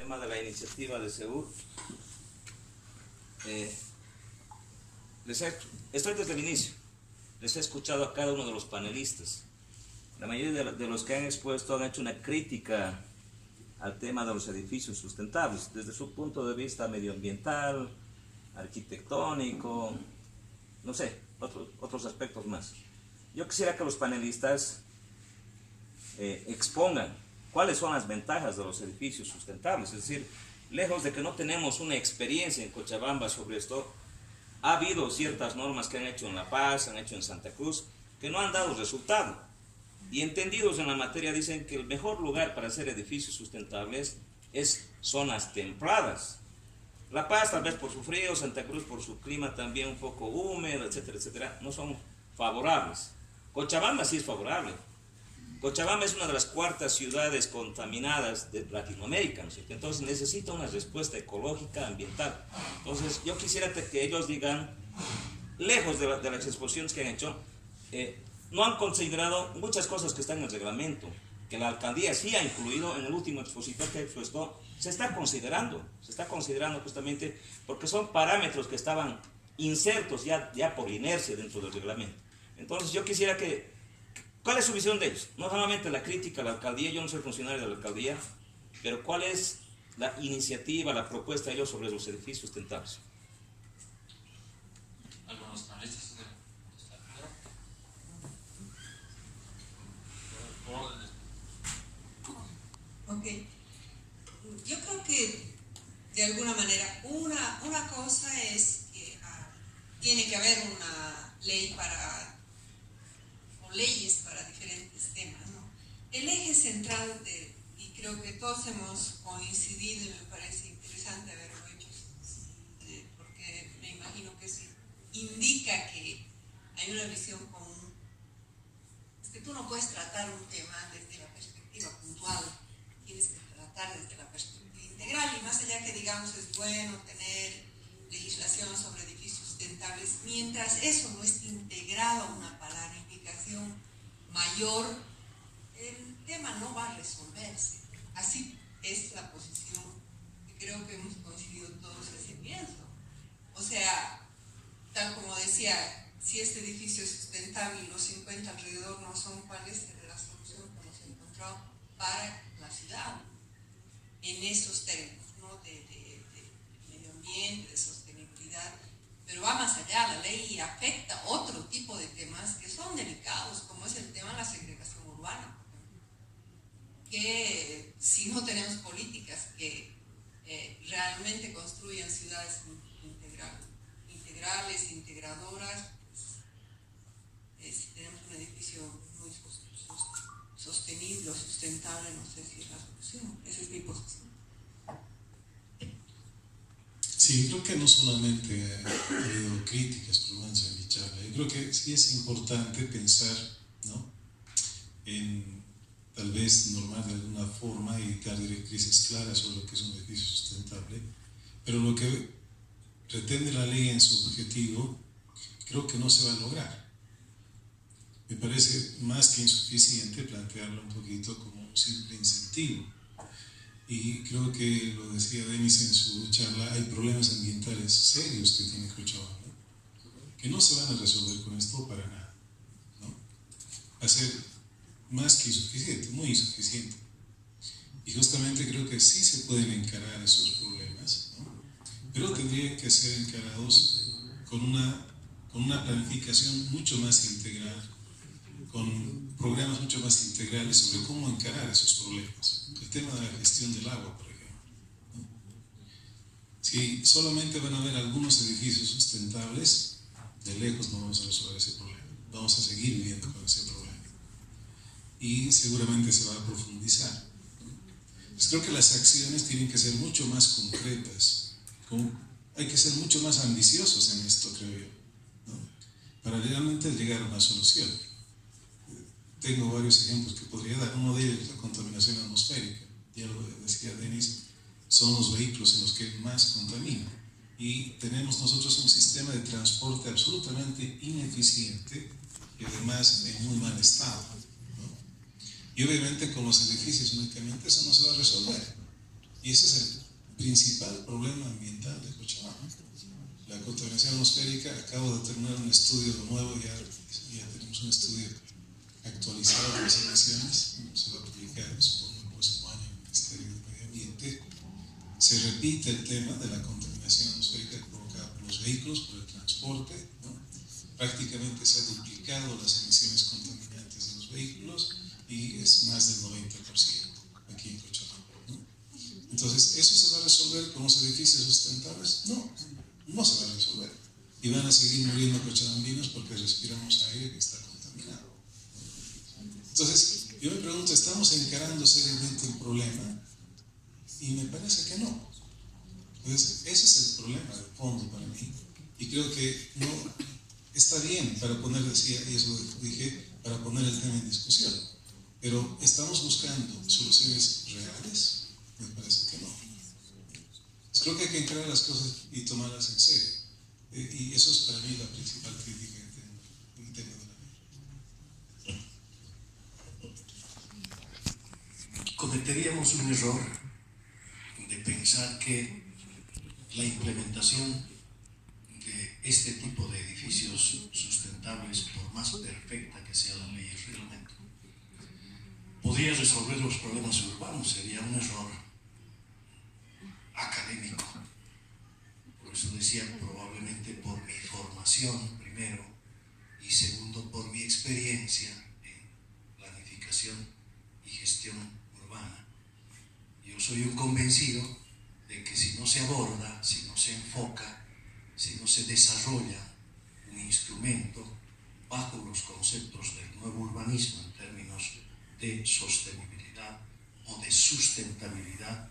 tema de la iniciativa de Seúl, estoy desde el inicio, les he escuchado a cada uno de los panelistas. La mayoría de los que han expuesto han hecho una crítica al tema de los edificios sustentables, desde su punto de vista medioambiental, arquitectónico, no sé, otros aspectos más. Yo quisiera que los panelistas expongan cuáles son las ventajas de los edificios sustentables. Es decir, lejos de que no tenemos una experiencia en Cochabamba sobre esto, ha habido ciertas normas que han hecho en La Paz, han hecho en Santa Cruz, que no han dado resultado. Y entendidos en la materia dicen que el mejor lugar para hacer edificios sustentables es zonas templadas. La Paz tal vez por su frío, Santa Cruz por su clima también un poco húmedo, etcétera, etcétera, no son favorables. Cochabamba sí es favorable. Cochabamba es una de las cuartas ciudades contaminadas de Latinoamérica, ¿no es cierto? Entonces necesita una respuesta ecológica, ambiental. Entonces yo quisiera que ellos digan, lejos de las exposiciones que han hecho, no han considerado muchas cosas que están en el reglamento, que la alcaldía sí ha incluido en el último expositor que ha expuesto. Se está considerando justamente porque son parámetros que estaban insertos ya por inercia dentro del reglamento. Entonces yo quisiera ¿cuál es su visión de ellos? No solamente la crítica a la alcaldía, yo no soy funcionario de la alcaldía, pero ¿cuál es la iniciativa, la propuesta de ellos sobre los edificios sustentables? Algunos panelistas quieren contestar primero. Ok. Yo creo que de alguna manera una cosa es que tiene que haber una ley o leyes para diferentes temas, ¿no? El eje central y creo que todos hemos coincidido y me parece interesante haberlo hecho, porque me imagino que eso indica que hay una visión común. Es que tú no puedes tratar un tema desde la perspectiva puntual, tienes que tratar desde la perspectiva integral, y más allá que digamos es bueno tener legislación sobre edificios sustentables, mientras eso no esté integrado a una planificación mayor, el tema no va a resolverse. Así es la posición que creo que hemos coincidido todos ese pienso. O sea, tal como decía, si este edificio es sustentable y los 50 alrededor no son, ¿cuál es la solución que hemos encontrado para la ciudad? En esos términos, ¿no? de medio ambiente, de sostenibilidad, pero va más allá. La ley afecta otro tipo de temas que son delicados, como es el tema de la segregación urbana, que si no tenemos políticas que realmente construyan ciudades integrales, integradoras, si tenemos un edificio muy sostenible o sustentable, no sé si es la solución. Esa es mi posición. Sí, creo que no solamente ha habido críticas por Manso en mi charla. Yo creo que sí es importante pensar, ¿no?, en tal vez normar de alguna forma y dar directrices claras sobre lo que es un edificio sustentable, pero lo que pretende la ley en su objetivo creo que no se va a lograr. Me parece más que insuficiente plantearlo un poquito como un simple incentivo. Y creo que lo decía Denis en su charla, hay problemas ambientales serios que tiene Cochabamba, que no se van a resolver con esto para nada, ¿no? Va a ser más que insuficiente, muy insuficiente. Y justamente creo que sí se pueden encarar esos problemas, ¿no?, pero tendrían que ser encarados con una planificación mucho más integral, con programas mucho más integrales sobre cómo encarar esos problemas. El tema de la gestión del agua, por ejemplo, ¿no? Si solamente van a haber algunos edificios sustentables, de lejos no vamos a resolver ese problema. Vamos a seguir viviendo con ese problema. Y seguramente se va a profundizar. Pues creo que las acciones tienen que ser mucho más concretas. Hay que ser mucho más ambiciosos en esto, creo yo, ¿no?, para realmente llegar a una solución. Tengo varios ejemplos que podría dar. Uno de ellos es la contaminación atmosférica. Ya lo decía Denis, son los vehículos en los que más contaminan. Y tenemos nosotros un sistema de transporte absolutamente ineficiente y además en muy mal estado, ¿no? Y obviamente con los edificios únicamente eso no se va a resolver. Y ese es el principal problema ambiental de Cochabamba. La contaminación atmosférica, acabo de terminar un estudio nuevo, ya tenemos un estudio actualizado de las emisiones, se va a publicar supongo el próximo año en el Ministerio de Medio Ambiente. Se repite el tema de la contaminación atmosférica provocada por los vehículos, por el transporte, ¿no? Prácticamente se han duplicado las emisiones contaminantes de los vehículos y es más del 90% aquí en Cochabamba, ¿no? Entonces, ¿eso se va a resolver con los edificios sustentables? No, no se va a resolver. Y van a seguir muriendo cochabambinos porque respiramos aire que está contaminado. Entonces, yo me pregunto, ¿estamos encarando seriamente el problema? Y me parece que no. Entonces, ese es el problema de fondo para mí. Y creo que no está bien para poner, decía, y eso dije, para poner el tema en discusión. Pero ¿estamos buscando soluciones reales? Me parece que no. Entonces, creo que hay que encarar las cosas y tomarlas en serio. Y eso es para mí la principal crítica en tema de la ley. Cometeríamos un error de pensar que la implementación de este tipo de edificios sustentables, por más perfecta que sea la ley y el reglamento, podría resolver los problemas urbanos. Sería un error académico. Por eso decía, probablemente por mi formación, primero, y segundo, por mi experiencia en planificación y gestión urbana. Yo soy un convencido de que si no se aborda, si no se enfoca, si no se desarrolla un instrumento bajo los conceptos del nuevo urbanismo en términos de sostenibilidad o de sustentabilidad,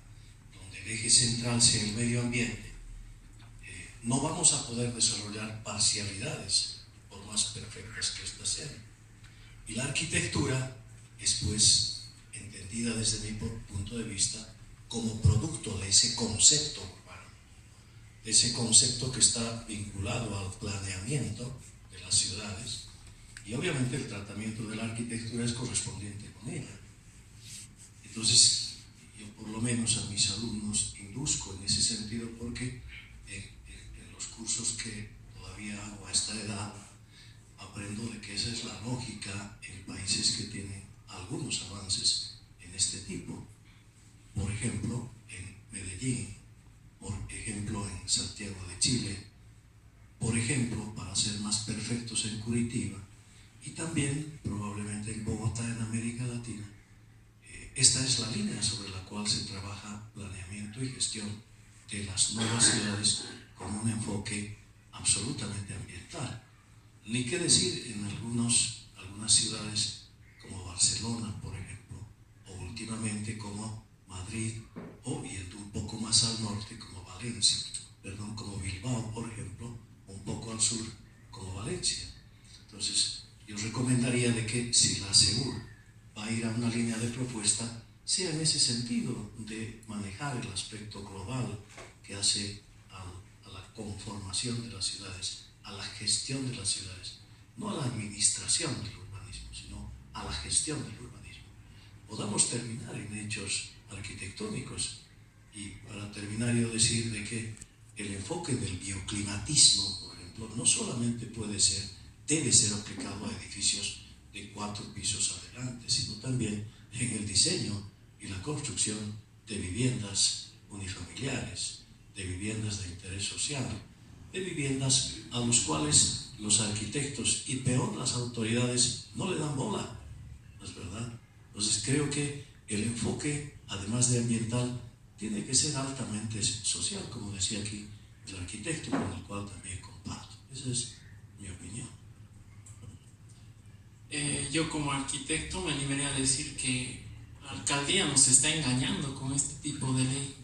donde el eje central sea el medio ambiente, no vamos a poder desarrollar parcialidades, por más perfectas que éstas sean. Y la arquitectura es, pues, entendida desde mi punto de vista como producto de ese concepto urbano, de ese concepto que está vinculado al planeamiento de las ciudades, y obviamente el tratamiento de la arquitectura es correspondiente con ella. Entonces, yo por lo menos a mis alumnos induzco en ese sentido, porque en los cursos que todavía hago a esta edad, aprendo de que esa es la lógica en países que tienen algunos avances en este tipo. Por ejemplo, en Medellín, por ejemplo, en Santiago de Chile, por ejemplo, para ser más perfectos, en Curitiba, y también probablemente en Bogotá, en América Latina. Esta es la línea sobre la cual se trabaja planeamiento y gestión de las nuevas ciudades con un enfoque absolutamente ambiental. Ni qué decir en algunas ciudades como Barcelona, por ejemplo, o últimamente como Madrid, o yendo un poco más al norte como como Bilbao, por ejemplo, o un poco al sur como Valencia. Entonces, yo recomendaría de que si la SEUR va a ir a una línea de propuesta, sea en ese sentido de manejar el aspecto global que hace a la conformación de las ciudades, a la gestión de las ciudades, no a la administración del urbanismo, sino a la gestión del urbanismo. Podamos terminar en hechos arquitectónicos. Y para terminar, yo decir de que el enfoque del bioclimatismo, por ejemplo, no solamente debe ser aplicado a edificios de 4 pisos adelante, sino también en el diseño y la construcción de viviendas unifamiliares, de viviendas de interés social, de viviendas a los cuales los arquitectos y peor las autoridades no le dan bola, ¿no es verdad? Entonces creo que el enfoque, además de ambiental, tiene que ser altamente social, como decía aquí el arquitecto, con el cual también comparto. Esa es mi opinión. Yo como arquitecto me animaría a decir que la alcaldía nos está engañando con este tipo de ley,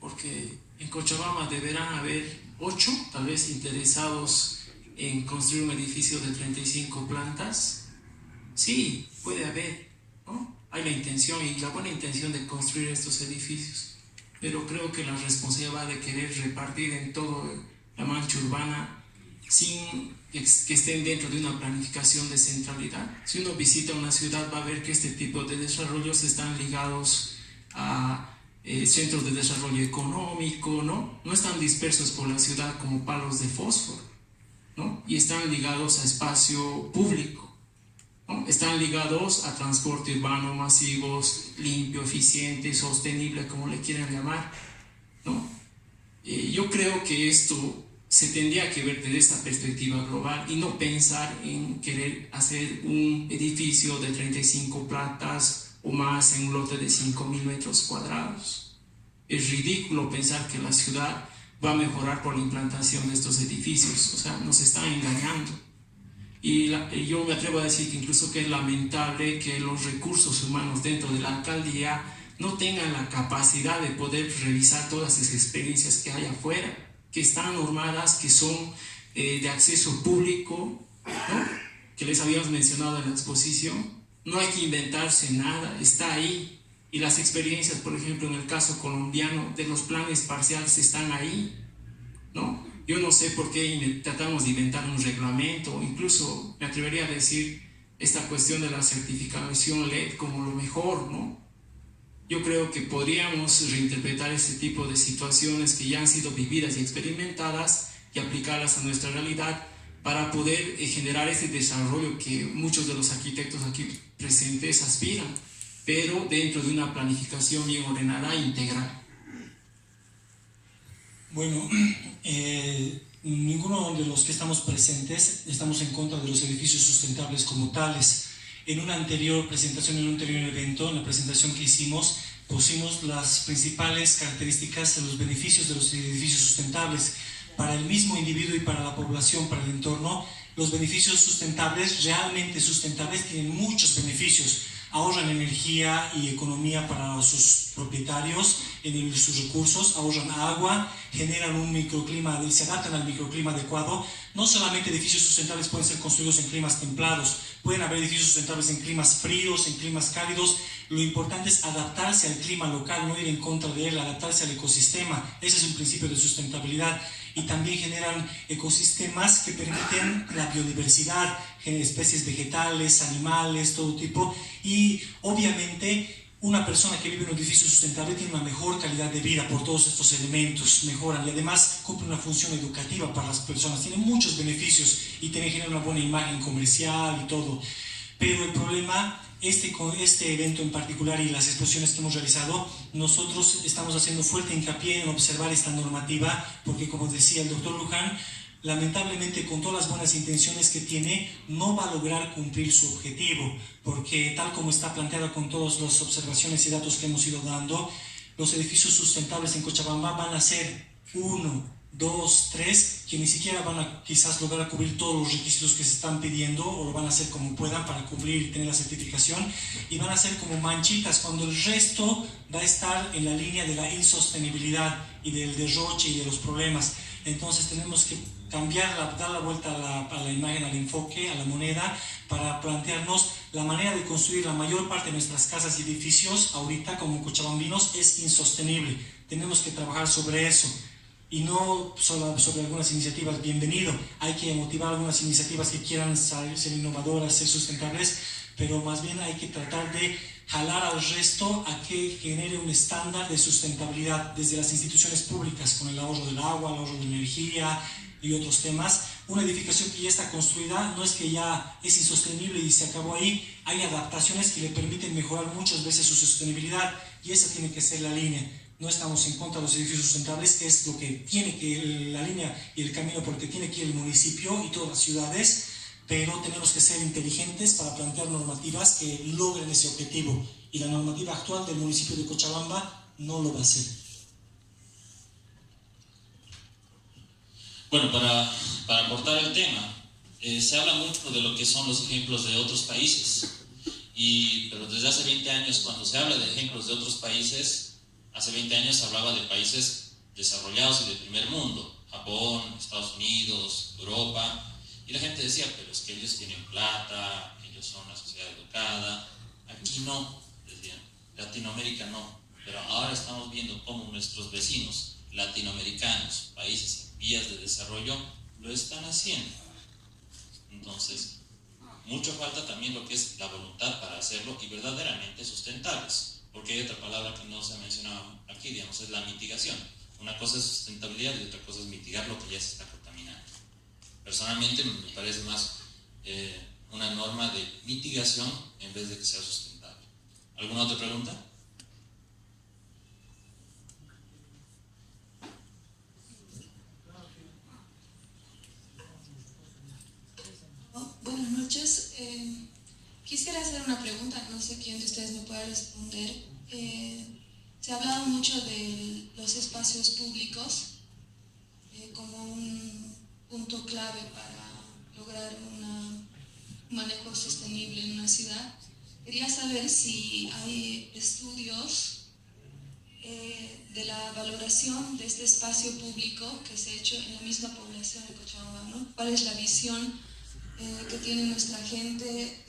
porque en Cochabamba deberán haber 8 tal vez interesados en construir un edificio de 35 plantas. Sí, puede haber, ¿no? Hay la intención y la buena intención de construir estos edificios, pero creo que la responsabilidad va de querer repartir en toda la mancha urbana sin que estén dentro de una planificación de centralidad. Si uno visita una ciudad va a ver que este tipo de desarrollos están ligados a centros de desarrollo económico, ¿no? No están dispersos por la ciudad como palos de fósforo, ¿no? Y están ligados a espacio público, ¿no? Están ligados a transporte urbano masivos, limpio, eficiente, sostenible, como le quieran llamar, ¿no? Yo creo que esto se tendría que ver desde esta perspectiva global y no pensar en querer hacer un edificio de 35 plantas o más en un lote de 5.000 metros cuadrados. Es ridículo pensar que la ciudad va a mejorar por la implantación de estos edificios, o sea, nos están engañando. Y yo me atrevo a decir que incluso que es lamentable que los recursos humanos dentro de la alcaldía no tengan la capacidad de poder revisar todas esas experiencias que hay afuera, que están normadas, que son de acceso público, ¿no? Que les habíamos mencionado en la exposición. No hay que inventarse nada, está ahí. Y las experiencias, por ejemplo, en el caso colombiano, de los planes parciales están ahí, ¿no? Yo no sé por qué tratamos de inventar un reglamento, incluso me atrevería a decir esta cuestión de la certificación LED como lo mejor, ¿no? Yo creo que podríamos reinterpretar este tipo de situaciones que ya han sido vividas y experimentadas y aplicarlas a nuestra realidad para poder generar ese desarrollo que muchos de los arquitectos aquí presentes aspiran, pero dentro de una planificación bien ordenada e integral. Bueno, ninguno de los que estamos presentes estamos en contra de los edificios sustentables como tales. En una anterior presentación, en un anterior evento, en la presentación que hicimos, pusimos las principales características de los beneficios de los edificios sustentables. Para el mismo individuo y para la población, para el entorno, los beneficios sustentables, realmente sustentables, tienen muchos beneficios. Ahorran energía y economía para sus propietarios en sus recursos, ahorran agua, generan un microclima, se adaptan al microclima adecuado. No solamente edificios sustentables pueden ser construidos en climas templados, pueden haber edificios sustentables en climas fríos, en climas cálidos. Lo importante es adaptarse al clima local, no ir en contra de él, adaptarse al ecosistema. Ese es un principio de sustentabilidad. Y también generan ecosistemas que permiten la biodiversidad, especies vegetales, animales, todo tipo. Y obviamente una persona que vive en un edificio sustentable tiene una mejor calidad de vida por todos estos elementos, mejoran y además cumple una función educativa para las personas, tiene muchos beneficios y genera una buena imagen comercial y todo. Pero el problema, con este evento en particular y las exposiciones que hemos realizado, nosotros estamos haciendo fuerte hincapié en observar esta normativa, porque como decía el doctor Luján, lamentablemente con todas las buenas intenciones que tiene, no va a lograr cumplir su objetivo, porque tal como está planteada con todas las observaciones y datos que hemos ido dando, los edificios sustentables en Cochabamba van a ser 1, 2, 3, que ni siquiera van a quizás lograr cubrir todos los requisitos que se están pidiendo, o lo van a hacer como puedan para cumplir y tener la certificación, y van a ser como manchitas, cuando el resto va a estar en la línea de la insostenibilidad y del derroche y de los problemas. Entonces tenemos que cambiar, dar la vuelta a la imagen, al enfoque, a la moneda, para plantearnos la manera de construir la mayor parte de nuestras casas y edificios ahorita como cochabambinos es insostenible. Tenemos que trabajar sobre eso y no solo sobre algunas iniciativas. Bienvenido, hay que motivar algunas iniciativas que quieran ser innovadoras, ser sustentables, pero más bien hay que tratar de jalar al resto a que genere un estándar de sustentabilidad desde las instituciones públicas, con el ahorro del agua, el ahorro de energía y otros temas. Una edificación que ya está construida no es que ya es insostenible y se acabó ahí, hay adaptaciones que le permiten mejorar muchas veces su sostenibilidad y esa tiene que ser la línea. No estamos en contra de los edificios sustentables, es lo que tiene que, la línea y el camino por el que tiene que ir el municipio y todas las ciudades, pero tenemos que ser inteligentes para plantear normativas que logren ese objetivo, y la normativa actual del municipio de Cochabamba no lo va a hacer. Bueno, para aportar el tema, se habla mucho de lo que son los ejemplos de otros países, pero desde hace 20 años, cuando se habla de ejemplos de otros países, hace 20 años se hablaba de países desarrollados y de primer mundo, Japón, Estados Unidos, Europa, y la gente decía, pero es que ellos tienen plata, ellos son una sociedad educada, aquí no, decían, Latinoamérica no, pero ahora estamos viendo cómo nuestros vecinos latinoamericanos, países en vías de desarrollo, lo están haciendo. Entonces, mucho falta también lo que es la voluntad para hacerlo y verdaderamente sustentables, porque hay otra palabra que no se ha mencionado aquí, digamos, es la mitigación. Una cosa es sustentabilidad y otra cosa es mitigar lo que ya se está contaminando. Personalmente me parece más una norma de mitigación en vez de que sea sustentable. ¿Alguna otra pregunta? Buenas noches. Quisiera hacer una pregunta, no sé quién de ustedes me pueda responder. Se ha hablado mucho de los espacios públicos como un punto clave para lograr un manejo sostenible en una ciudad. Quería saber si hay estudios de la valoración de este espacio público que se ha hecho en la misma población de Cochabamba, ¿no? ¿Cuál es la visión que tiene nuestra gente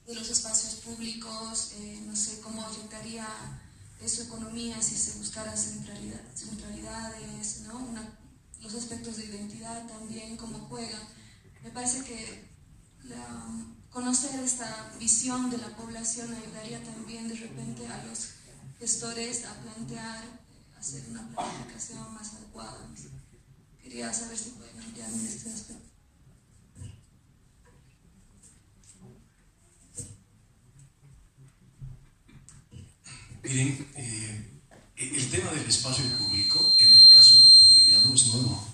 de los espacios públicos? No sé cómo afectaría su economía si se buscaran centralidades, ¿no? Los aspectos de identidad también, cómo juegan. Me parece que conocer esta visión de la población ayudaría también de repente a los gestores a plantear, hacer una planificación más adecuada. Quería saber si pueden ampliarme en este aspecto. Miren, el tema del espacio público en el caso boliviano es nuevo,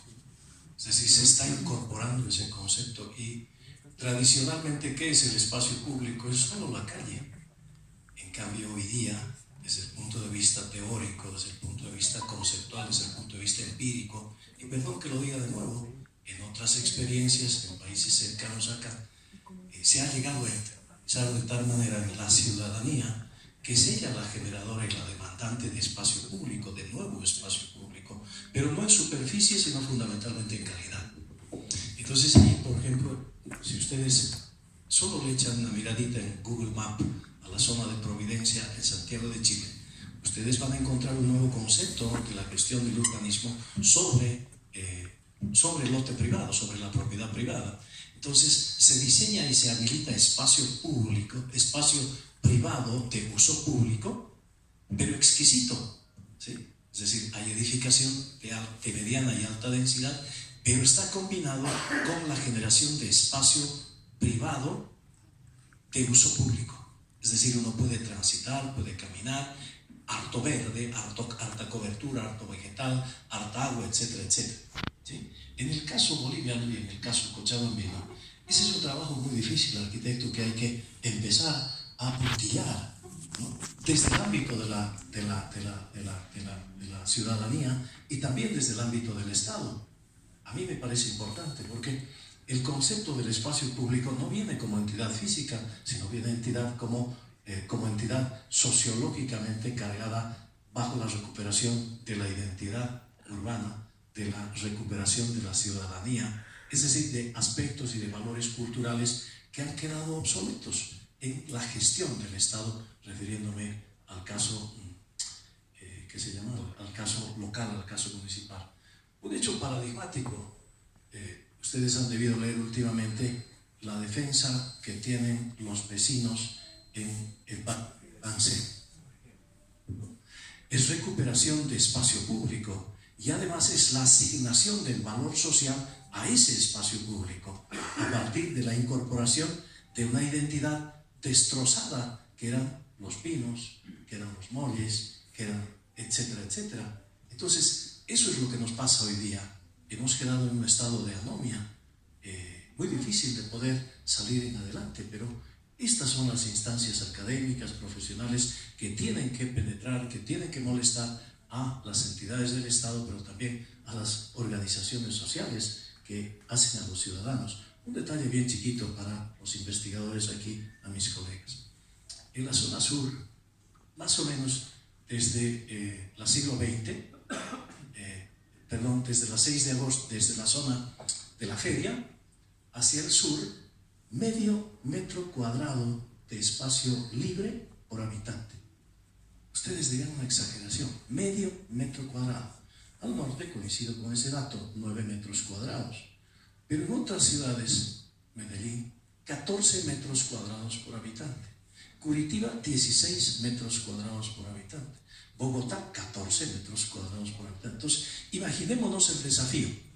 es decir, se está incorporando ese concepto y tradicionalmente, ¿qué es el espacio público? Es solo la calle. En cambio, hoy día, desde el punto de vista teórico, desde el punto de vista conceptual, desde el punto de vista empírico, y perdón que lo diga de nuevo, en otras experiencias, en países cercanos acá, se ha llegado a pensar de tal manera en la ciudadanía que es ella la generadora y la demandante de espacio público, de nuevo espacio público, pero no en superficie, sino fundamentalmente en calidad. Entonces, por ejemplo, si ustedes solo le echan una miradita en Google Maps a la zona de Providencia, en Santiago de Chile, ustedes van a encontrar un nuevo concepto de la cuestión del urbanismo sobre el lote privado, sobre la propiedad privada. Entonces, se diseña y se habilita espacio público, espacio privado de uso público, pero exquisito, ¿sí? Es decir, hay edificación de mediana y alta densidad, pero está combinado con la generación de espacio privado de uso público. Es decir, uno puede transitar, puede caminar, harto verde, harta cobertura, harto vegetal, harta agua, etcétera, etcétera, ¿sí? En el caso boliviano y en el caso cochabambino, ese es un trabajo muy difícil, arquitecto, que hay que empezar a puntillar, ¿no? Desde el ámbito de la ciudadanía y también desde el ámbito del Estado. A mí me parece importante porque el concepto del espacio público no viene como entidad física, sino viene entidad como entidad sociológicamente cargada bajo la recuperación de la identidad urbana, de la recuperación de la ciudadanía, es decir, de aspectos y de valores culturales que han quedado obsoletos en la gestión del Estado, refiriéndome al caso al caso local, al caso municipal. Un hecho paradigmático, ustedes han debido leer últimamente la defensa que tienen los vecinos en el Pance. Es recuperación de espacio público y además es la asignación del valor social a ese espacio público a partir de la incorporación de una identidad destrozada, que eran los pinos, que eran los molles, que eran etcétera, etcétera. Entonces, eso es lo que nos pasa hoy día. Hemos quedado en un estado de anomia, muy difícil de poder salir en adelante, pero estas son las instancias académicas, profesionales, que tienen que penetrar, que tienen que molestar a las entidades del Estado, pero también a las organizaciones sociales que hacen a los ciudadanos. Un detalle bien chiquito para los investigadores aquí, a mis colegas. En la zona sur, más o menos desde el siglo XX, desde la 6 de agosto, desde la zona de la feria, hacia el sur, medio metro cuadrado de espacio libre por habitante. Ustedes dirán una exageración, medio metro cuadrado. Al norte coincido con ese dato, 9 metros cuadrados. Pero en otras ciudades, Medellín, 14 metros cuadrados por habitante. Curitiba, 16 metros cuadrados por habitante. Bogotá, 14 metros cuadrados por habitante. Entonces, imaginémonos el desafío.